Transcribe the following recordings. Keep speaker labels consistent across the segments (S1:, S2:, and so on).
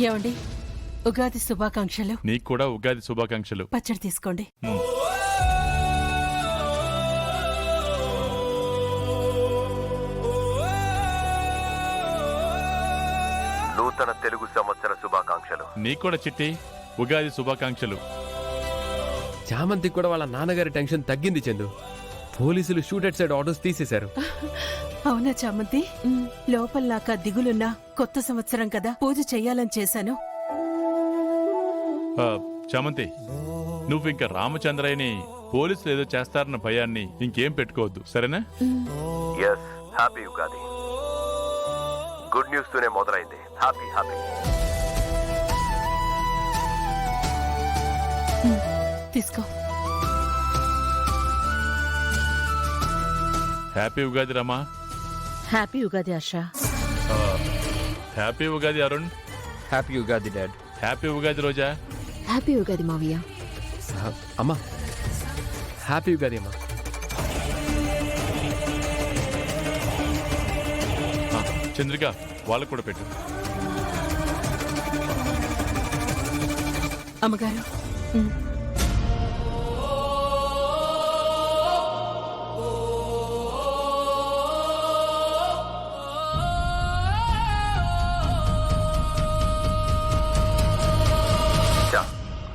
S1: ఏమండి, ఉగాది శుభాకాంక్షలు.
S2: నీకు కూడా ఉగాది శుభాకాంక్షలు.
S1: పచ్చడి తీసుకోండి.
S3: నూతన తెలుగు సంవత్సర శుభాకాంక్షలు.
S2: నీకు కూడా చిట్టి ఉగాది శుభాకాంక్షలు.
S4: చామంతి కూడా వాళ్ళ నాన్నగారి టెన్షన్ తగ్గింది చందు. పోలీసులు షూట్ అట్ సైడ్ ఆర్డర్స్ తీసేశారు.
S1: అవునా చామంతి? లోపల నాక దిగులున్నా కొత్త సంవత్సరం కదా, పూజ చెయ్యాలని చేశాను.
S2: చామంతి, నువ్వు ఇంకా రామచంద్రయ్యని పోలీసులు ఏదో చేస్తారన్న భయాన్ని ఇంకేం పెట్టుకోవద్దు, సరేనా?
S3: Yes, happy Ugadi. Good news తోనే మొదలైంది. Happy happy.
S1: తీసుకో.
S2: Happy Ugadi Rama.
S1: Happy Ugadi Asha.
S2: Happy Ugadi Arun.
S5: Happy Ugadi dad.
S2: Happy Ugadi Roja.
S6: Happy Ugadi మావయ్య.
S4: అమ్మా హ్యాపీ ఉగాది అమ్మా.
S2: చంద్రిక, వాళ్ళకు కూడా పెట్టు.
S1: అమ్మగారు,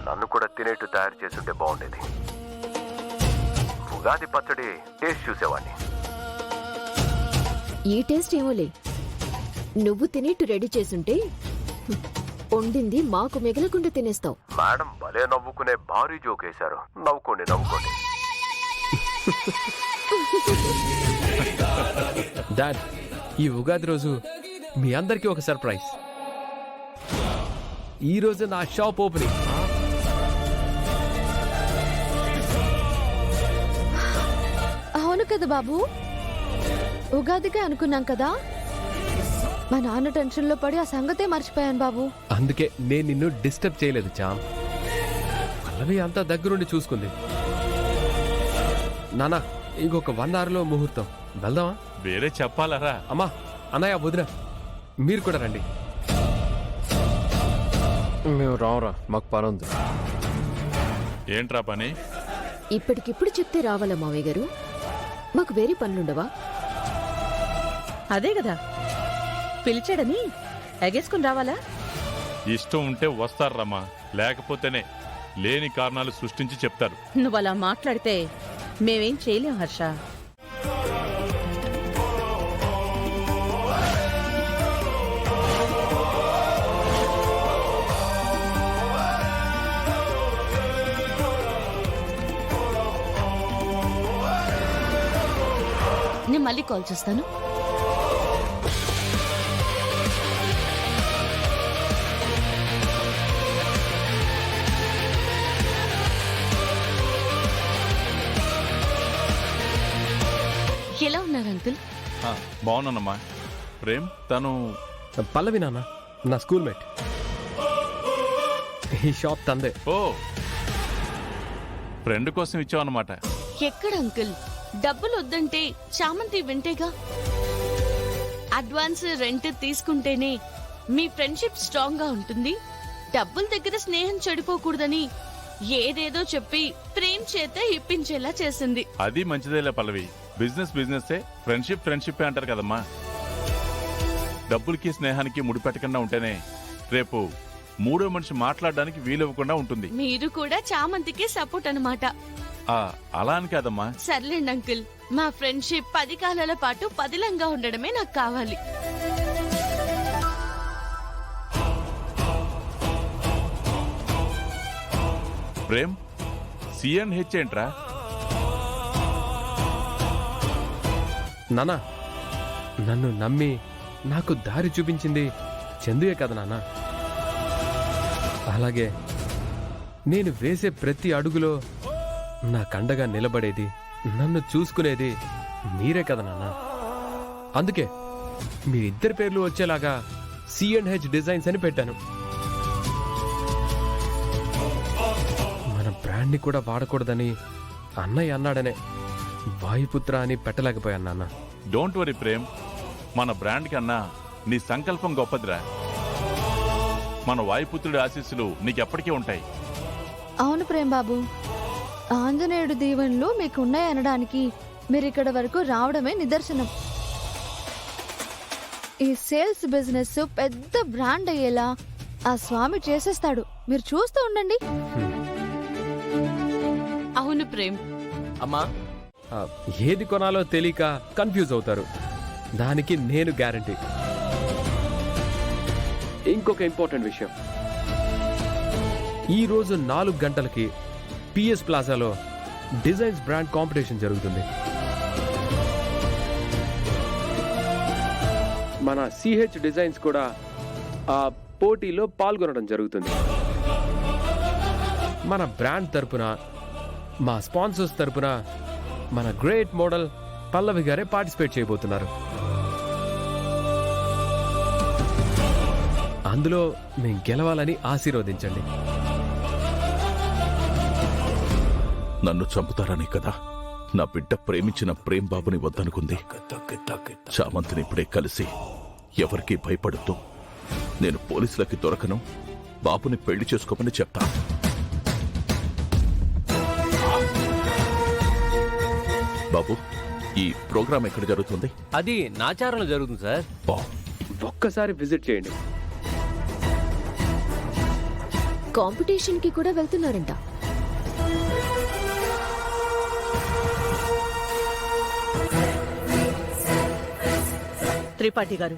S3: నన్ను కూడా తినేట్టు తయారు చేసుంటే బాగుండేది. ఉగాది పచ్చడి టేస్ట్ చూసేవాడిని.
S6: ఈ టేస్ట్ ఏమోలే, నువ్వు తినేట్టు రెడీ చేసుంటే వండింది మాకు మిగలకుండా తినేస్తావు.
S3: మేడం భలే నవ్వుకునే భారీ జోక్ వేశారు. నవ్వుకోండి నవ్వుకోండి.
S4: డాడ్, ఈ ఉగాది రోజు మీ అందరికీ ఒక సర్ప్రైజ్. ఈ రోజు నా షాప్ ఓపెనింగ్.
S6: అవును కదా బాబు, ఉగాదికే అనుకున్నాం కదా. మా నాన్న టెన్షన్ లో పడి ఆ సంగతే మర్చిపోయాను బాబు.
S4: అందుకే నేను నిన్ను డిస్టర్బ్ చేయలేదు చామ్. పల్లవి అంతా దగ్గరుండి చూసుకుంది. నానా, ఇంకొక 1 hour ముహూర్తం, వెళ్దామా?
S2: వేరే చెప్పాలరా?
S4: అమ్మా, అన్నయ్య, వదిన, మీరు కూడా రండి.
S5: మేము రావురా, మాకు పని ఉంది.
S2: ఏంట్రా పని?
S6: ఇప్పటికిప్పుడు చెప్తే రావాలా మావయ్య గారు? మాకు వేరే పనులుండవా?
S1: అదే కదా పిలిచాడని ఎగేసుకుని రావాలా?
S2: ఇష్టం ఉంటే వస్తారు రమ్మా, లేకపోతేనే లేని కారణాలు సృష్టించి చెప్తారు.
S1: నువ్వు అలా మాట్లాడితే మేమేం చేయలేం హర్ష. నేను మళ్ళీ కాల్ చేస్తాను. ఎలా ఉన్నారు అంకుల్?
S2: బాగున్నానమ్మా. ప్రేమ్ తను
S4: పల్లవి నాన్న, నా స్కూల్ మేట్. ఈ షాప్ తందే.
S2: ఓ, ఫ్రెండ్ కోసం ఇచ్చావన్నమాట.
S7: ఎక్కడ అంకుల్, డబ్బులు వద్దంటే చామంతి వింటేగా. అడ్వాన్స్ రెంట్ తీసుకుంటేనే మీ ఫ్రెండ్షిప్ స్ట్రాంగ్ గా ఉంటుంది. డబ్బుల దగ్గర స్నేహం చెడిపోకూడదని ఏదేదో చెప్పి ప్రేమ్ చేత ఇప్పించేలా చేసింది.
S2: అది మంచిదేలే పల్లవి. బిజినెస్ బిజినెస్, ఫ్రెండ్షిప్ ఫ్రెండ్షిప్ అంటారు కదమ్మా. డబ్బులకి స్నేహానికి ముడిపెట్టకుండా ఉంటేనే రేపు మూడో మనిషి మాట్లాడడానికి వీలవ్వకుండా ఉంటుంది.
S7: మీరు కూడా చామంతికి సపోర్ట్ అన్నమాట.
S2: అలా అని కాదమ్మా.
S7: సర్లేండి అంకుల్, మా ఫ్రెండ్షిప్ 10 కాలాల పాటు పదిలంగా ఉండడమే నాకు కావాలి.
S2: ప్రేమ్, సిఎన్హెచ్ ఏంట్రా?
S4: నానా, నన్ను నమ్మి నాకు దారి చూపించింది చందుయే కదా నాన్న. అలాగే నేను వేసే ప్రతి అడుగులో నా కండగా నిలబడేది, నన్ను చూసుకునేది మీరే కదా నాన్న. అందుకే మీరిద్దరి పేర్లు వచ్చేలాగా సిఎన్హెచ్ డిజైన్స్ అని పెట్టాను. మన బ్రాండ్ని కూడా వాడకూడదని అన్నయ్య అన్నాడనే వాయుపుత్ర అని పెట్టలేకపోయాను నాన్న.
S2: డోంట్ వరీ ప్రేమ్, మన బ్రాండ్ కన్నా నీ సంకల్పం గొప్పదిరా. మన వాయుపుత్రుడి ఆశీస్సులు నీకెప్పటికీ ఉంటాయి.
S6: అవును ప్రేమ్ బాబు, ఆంజనేయుడు దీవెనలు మీకు ఉన్నాయనడానికి మీరు ఇక్కడ వరకు రావడమే నిదర్శనం. ఈ సేల్స్ బిజినెస్ పెద్ద బ్రాండ్ అయ్యేలా ఆ స్వామి చేసేస్తాడు. మీరు చూస్తూ ఉండండి.
S7: అవును ప్రేమ్,
S5: అమ్మా
S4: ఆ, ఏది కొనాలో తెలియక కన్ఫ్యూజ్ అవుతారు. దానికి నేను గ్యారంటీ. ఇంకొక ఇంపార్టెంట్ విషయం, ఈ రోజు 4 గంటలకి పిఎస్ ప్లాజాలో డిజైన్స్ బ్రాండ్ కాంపిటీషన్ జరుగుతుంది. మన సిహెచ్ డిజైన్స్ కూడా ఆ పోటీలో పాల్గొనడం జరుగుతుంది. మన బ్రాండ్ తరపున, మా స్పాన్సర్స్ తరపున మన గ్రేట్ మోడల్ పల్లవి గారే పార్టిసిపేట్ చేయబోతున్నారు. అందులో మేము గెలవాలని ఆశీర్వదించండి.
S8: నన్ను చంపుతారని కదా నా బిడ్డ ప్రేమించిన ప్రేమ్ బాబుని వద్దనుకుంది. చామంతిని ఇప్పుడే కలిసి ఎవరికీ భయపడుతూ నేను పోలీసులకి దొరకను, బాబుని పెళ్లి చేసుకోమని చెప్తా. బాబు, ఈ ప్రోగ్రాం ఎక్కడ జరుగుతుంది?
S5: అది నాచారంలో జరుగుతుంది సార్.
S8: బా,
S4: ఒక్కసారి విజిట్ చేయండి.
S6: కాంపిటీషన్ కి కూడా వెళ్తున్నారంట.
S9: త్రిపాఠి గారు,